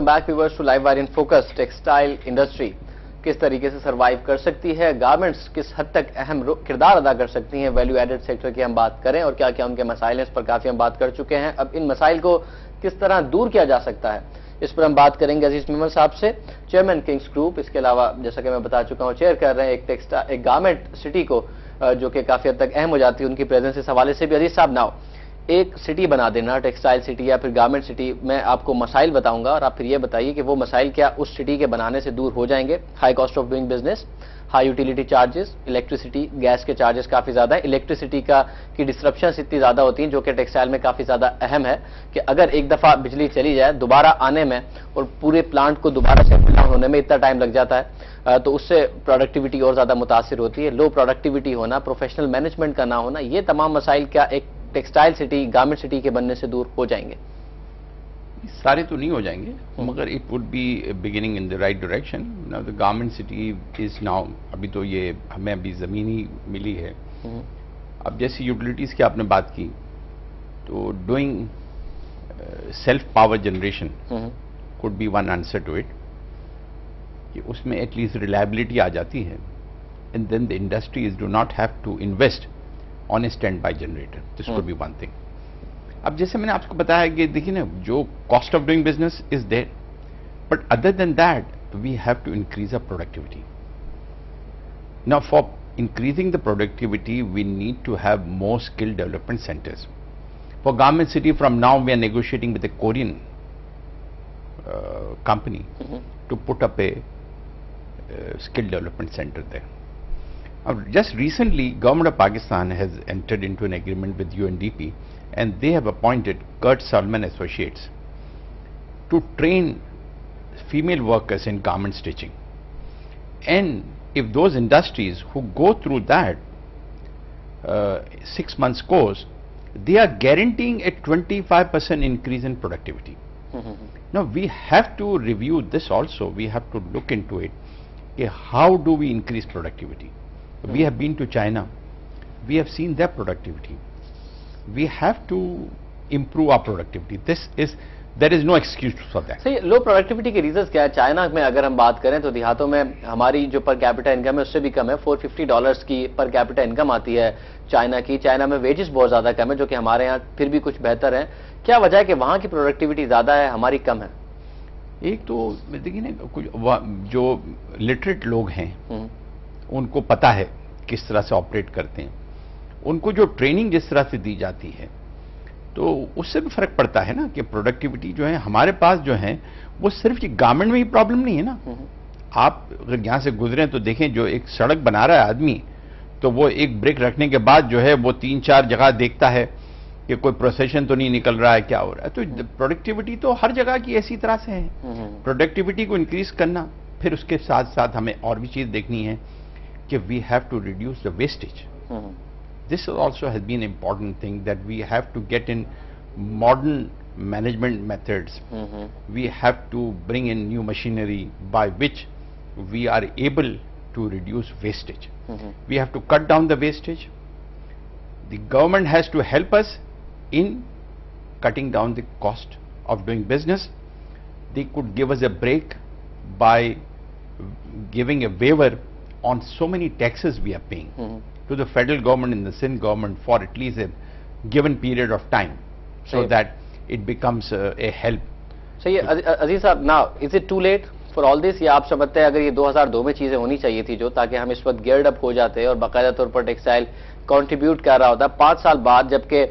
Back viewers to live wire in focus. Textile industry किस तरीके से सरवाइव कर सकती है, गारमेंट्स किस हद तक अहम किरदार अदा कर सकती हैं, वैल्यू एडेड सेक्टर की हम बात करें और क्या क्या उनके मसाइल हैं, इस पर काफी हम बात कर चुके हैं। अब इन मसाइल को किस तरह दूर किया जा सकता है, इस पर हम बात करेंगे अजीज मेमन साहब से, चेयरमैन किंग्स ग्रुप। इसके अलावा जैसा कि मैं बता चुका हूं, चेयर कर रहे हैं एक गारमेंट सिटी को, जो कि काफी हद तक अहम हो जाती है उनकी प्रेजेंस इस हवाले से भी। अजीज साहब, नाउ एक सिटी बना देना, टेक्सटाइल सिटी या फिर गारमेंट सिटी, मैं आपको मसाइल बताऊंगा और आप फिर ये बताइए कि वो मसाइल क्या उस सिटी के बनाने से दूर हो जाएंगे। High cost of doing business, high utility charges, electricity gas के चार्जेस काफी ज्यादा है, इलेक्ट्रिसिटी की डिस्ट्रप्शंस इतनी ज्यादा होती हैं जो कि टेक्सटाइल में काफी ज्यादा अहम है कि अगर एक दफा बिजली चली जाए दोबारा आने में और पूरे प्लांट को दोबारा सेटल डाउन होने में इतना टाइम लग जाता है, तो उससे प्रोडक्टिविटी और ज्यादा मुतासिर होती है। लो प्रोडक्टिविटी होना, प्रोफेशनल मैनेजमेंट का ना होना, ये तमाम मसाइल क्या एक टेक्सटाइल सिटी, गारमेंट सिटी के बनने से दूर हो जाएंगे? सारे तो नहीं हो जाएंगे, मगर it would be beginning in the right direction. Now the garment city is now, अभी तो ये हमें अभी जमीन ही मिली है। अब जैसे यूटिलिटीज की आपने बात की, तो doing self power generation could be one answer to it, कि उसमें एटलीस्ट रिलायबिलिटी आ जाती है, and then the industries do not have to invest on a stand by generator. This could be one thing. अब जैसे मैंने आपको बताया कि देखिए ना, जो cost of doing business is there, but other than that we have to increase a productivity. Now for increasing the productivity we need to have more skill development centres. For garment city, from now we are negotiating with a Korean company to put up a skill development center there. Just recently, Government of Pakistan has entered into an agreement with UNDP, and they have appointed Kurt Salman Associates to train female workers in garment stitching. And if those industries who go through that 6 months course, they are guaranteeing a 25% increase in productivity. Now we have to review this also. We have to look into it. How do we increase productivity? We have been to China. We have seen their productivity. We have to improve our productivity. There is no excuse for that. सही, लो productivity के reasons क्या है? China में अगर हम बात करें तो देहातों में हमारी जो पर कैपिटा इनकम है उससे भी कम है। $450 की पर कैपिटा इनकम आती है चाइना की। चाइना में वेजेस बहुत ज्यादा कम है, जो कि हमारे यहाँ फिर भी कुछ बेहतर है। क्या वजह है कि वहां की प्रोडक्टिविटी ज्यादा है, हमारी कम है? एक तो देखिए ना, कुछ जो लिटरेट लोग हैं उनको पता है किस तरह से ऑपरेट करते हैं, उनको जो ट्रेनिंग जिस तरह से दी जाती है, तो उससे भी फर्क पड़ता है ना कि प्रोडक्टिविटी जो है हमारे पास जो है वो सिर्फ ये गारमेंट में ही प्रॉब्लम नहीं है ना। आप अगर यहां से गुजरे तो देखें, जो एक सड़क बना रहा है आदमी, तो वो एक ब्रेक रखने के बाद जो है वो 3-4 जगह देखता है कि कोई प्रोसेशन तो नहीं निकल रहा है, क्या हो रहा है। तो प्रोडक्टिविटी तो हर जगह की ऐसी तरह से है। प्रोडक्टिविटी को इंक्रीज करना, फिर उसके साथ साथ हमें और भी चीज देखनी है कि we have to reduce the wastage. This also has been an important thing, that we have to get in modern management methods. We have to bring in new machinery by which we are able to reduce wastage. We have to cut down the wastage. The government has to help us in cutting down the cost of doing business. They could give us a break by giving a waiver on so many taxes we are paying to the federal government and the Sindh government for at least a given period of time, so that it becomes a help. सही है अजीज साहब, now is it too late for all this? या आप समझते हैं अगर ये 2002 में चीजें होनी चाहिए थी जो, ताकि हम इस वक्त गियर्ड अप हो जाते और बाकायदा तौर पर टेक्सटाइल कंट्रीब्यूट कर रहा होता 5 साल बाद? जबकि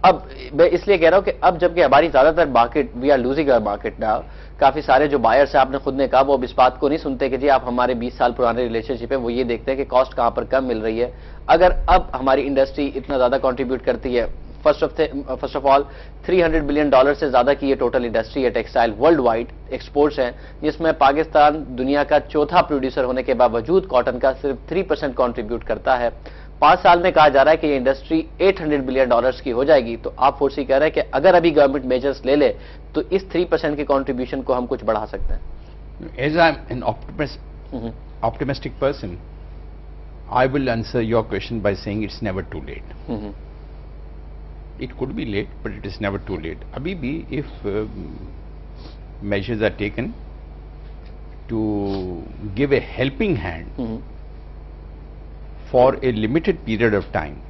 अब मैं इसलिए कह रहा हूं कि अब जबकि हमारी ज्यादातर market, we are losing our market now, काफी सारे जो बायर्स हैं, आपने खुद ने कहा, वो अब इस बात को नहीं सुनते कि जी आप हमारे 20 साल पुराने रिलेशनशिप है, वो ये देखते हैं कि कॉस्ट कहां पर कम मिल रही है। अगर अब हमारी इंडस्ट्री इतना ज्यादा कंट्रीब्यूट करती है, फर्स्ट ऑफ ऑल $300 बिलियन से ज्यादा की ये टोटल इंडस्ट्री है टेक्सटाइल, वर्ल्ड वाइड एक्सपोर्ट्स हैं, जिसमें पाकिस्तान दुनिया का चौथा प्रोड्यूसर होने के बावजूद कॉटन का सिर्फ 3% कंट्रीब्यूट करता है। 5 साल में कहा जा रहा है कि ये इंडस्ट्री $800 बिलियन की हो जाएगी। तो आप फोर्सी कह रहे हैं कि अगर अभी गवर्नमेंट मेजर्स ले ले तो इस 3% के कंट्रीब्यूशन को हम कुछ बढ़ा सकते हैं? As I am an optimistic person, I will answer your question by saying it's never too late. It could be late, but it is never too late. अभी भी if measures are taken to give a helping hand for a limited period of time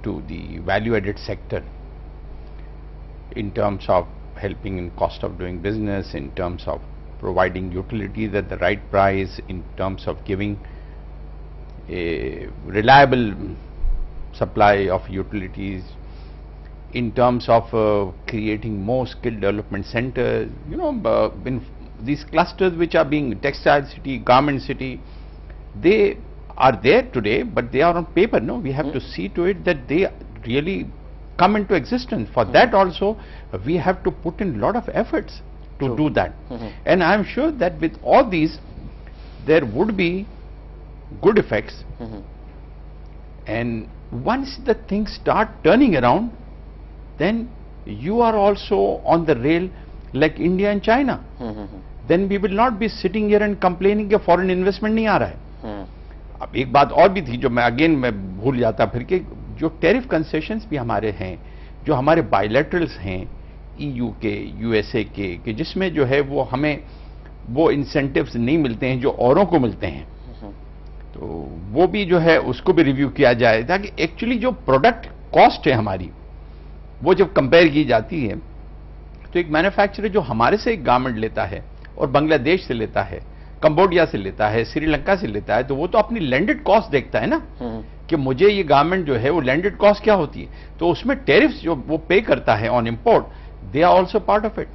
to the value-added sector in terms of helping in cost of doing business, in terms of providing utilities at the right price, in terms of giving a reliable supply of utilities, in terms of creating more skill development centers, in these clusters which are being textile city, garment city, they are there today, but they are on paper. No, we have to see to it that they really come into existence. For that also, we have to put in a lot of efforts to do that. And I am sure that with all these, there would be good effects. And once the things start turning around, then you are also on the rail like India and China. Then we will not be sitting here and complaining कि foreign investment नहीं आ रहा है. अब एक बात और भी थी जो मैं भूल जाता फिर कि जो टैरिफ कंसेशंस भी हमारे हैं, जो हमारे बायलैटरल्स हैं EU के, USA के, कि जिसमें जो है वो हमें वो इंसेंटिव्स नहीं मिलते हैं जो औरों को मिलते हैं, तो वो भी जो है उसको भी रिव्यू किया जाए ताकि एक्चुअली जो प्रोडक्ट कॉस्ट है हमारी वो जब कंपेयर की जाती है तो एक मैन्युफैक्चरर जो हमारे से एक गारमेंट लेता है और बांग्लादेश से लेता है, कंबोडिया से लेता है, श्रीलंका से लेता है, तो वो तो अपनी लैंडेड कॉस्ट देखता है ना कि मुझे ये गारमेंट जो है वो लैंडेड कॉस्ट क्या होती है, तो उसमें टैरिफ्स जो वो पे करता है on import, they are also part of it.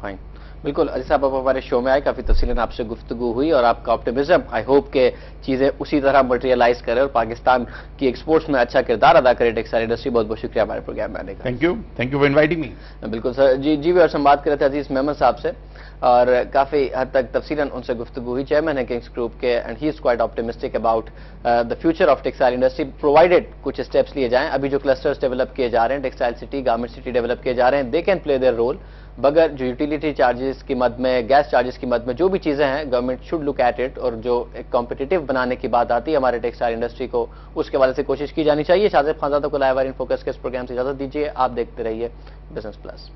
Fine, बिल्कुल अजीज साहब, आप हमारे शो में आए, काफी तफसीलन आपसे गुफ्तगू हुई और आपका ऑप्टिमिज्म, आई होप के चीजें उसी तरह मटेरियलाइज करें और पाकिस्तान की एक्सपोर्ट्स में अच्छा किरदार अदा करे टेक्सटाइल इंडस्ट्री. बहुत बहुत शुक्रिया हमारे प्रोग्राम में आने का. Thank you for inviting me. बिल्कुल सर. जी और हम बात कर रहे थे अजीज मेमन साहब से और काफी हद तक तफसीलन उनसे गुफ्तगू हुई. चेयरमैन है किंग्स ग्रुप के and he is quite optimistic about the future of textile industry provided कुछ स्टेप्स लिए जाएं. अभी जो क्लस्टर्स डेवलप किए जा रहे हैं, textile city, garment city develop किए जा रहे हैं, they can play their role, बगैर जो यूटिलिटी चार्जेस की मद में, गैस चार्जेस की मद में जो भी चीजें हैं, government should look at it. और जो एक कॉम्पिटिटिव बनाने की बात आती है हमारे टेक्सटाइल इंडस्ट्री को, उसके वाले से कोशिश की जानी चाहिए. शाहजेब खानजादा को लाइव इन फोकस के इस प्रोग्राम से इजाजत दीजिए. आप देखते रहिए बिजनेस प्लस.